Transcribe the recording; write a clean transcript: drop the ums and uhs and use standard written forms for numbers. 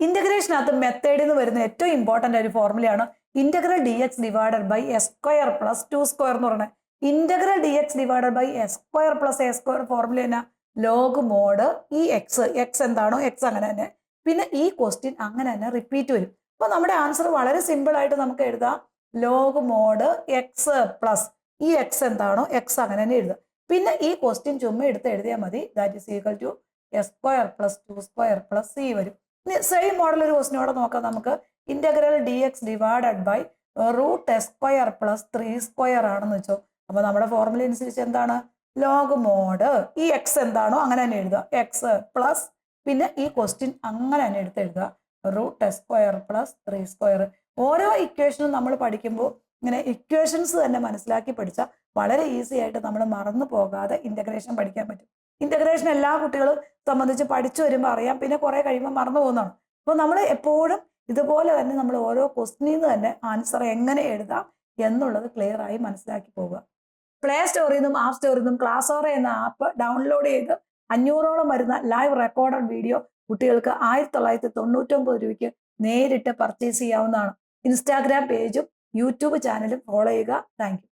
ഇന്റഗ്രേഷനകത്ത് മെത്തേഡിൽ നിന്ന് വരുന്ന ഏറ്റവും ഇമ്പോർട്ടൻ്റ് ഒരു ഫോർമുലയാണ് integral d x divided by x square plus two square എന്ന് പറയുന്നത്. Integral d x divided by x square plus a square formula തന്നെ ലോഗ് മോഡ് ഈ എക്സ് എന്താണോ എക്സ് അങ്ങനെ തന്നെ, പിന്നെ ഈ ക്വസ്റ്റ്യൻ അങ്ങനെ തന്നെ റിപ്പീറ്റ് വരും. അപ്പൊ നമ്മുടെ ആൻസർ വളരെ സിമ്പിൾ ആയിട്ട് നമുക്ക് എഴുതാം. ലോഗ് മോഡ് എക്സ് പ്ലസ് ഈ എക്സ് എന്താണോ എക്സ് അങ്ങനെ തന്നെ എഴുതുക. പിന്നെ ഈ ക്വസ്റ്റ്യൻ ചുമ്മാ എടുത്ത് എഴുതിയാൽ മതി. That is equal to s square plus two square plus c വരും. സെയിം മോഡൽ ഒരു ക്വസ്റ്റിനോടെ നോക്കാം നമുക്ക്. Integral d x divided by root s square plus 3 square ആണെന്ന് വെച്ചോ. അപ്പൊ നമ്മുടെ ഫോർമുല അനുസരിച്ച് എന്താണ് ലോഗ് മോഡ് ഈ എക്സ് എന്താണോ അങ്ങനെ തന്നെ എഴുതുക, എക്സ് പ്ലസ് പിന്നെ ഈ ക്വസ്റ്റ്യൻ അങ്ങനെ തന്നെ എടുത്ത് എഴുതുക root s square plus 3 square. ഓരോ ഇക്വേഷനും നമ്മൾ പഠിക്കുമ്പോൾ ഇങ്ങനെ ഇക്വേഷൻസ് തന്നെ മനസ്സിലാക്കി പഠിച്ചാൽ വളരെ ഈസി ആയിട്ട് നമ്മൾ മറന്നു പോകാതെ ഇന്റഗ്രേഷൻ പഠിക്കാൻ പറ്റും. ഇന്റഗ്രേഷൻ എല്ലാ കുട്ടികളും സംബന്ധിച്ച് പഠിച്ചു വരുമ്പോൾ അറിയാം, പിന്നെ കുറെ കഴിയുമ്പോൾ മറന്നു പോകുന്നതാണ്. അപ്പോൾ നമ്മൾ എപ്പോഴും ഇതുപോലെ തന്നെ നമ്മൾ ഓരോ ക്വസ്റ്റിനിൽ നിന്ന് തന്നെ ആൻസർ എങ്ങനെ എഴുതാം എന്നുള്ളത് ക്ലിയർ ആയി മനസ്സിലാക്കി പോവുക. പ്ലേ സ്റ്റോറിൽ നിന്നും ആപ്പ് സ്റ്റോറിൽ നിന്നും ക്ലാസ്സോറ എന്ന ആപ്പ് ഡൗൺലോഡ് ചെയ്ത് 500ഓളം വരുന്ന ലൈവ് റെക്കോർഡഡ് വീഡിയോ കുട്ടികൾക്ക് 1999 രൂപയ്ക്ക് നേരിട്ട് പർച്ചേസ് ചെയ്യാവുന്നതാണ്. ഇൻസ്റ്റാഗ്രാം പേജും യൂട്യൂബ് ചാനലും ഫോളോ ചെയ്യുക. Thank you.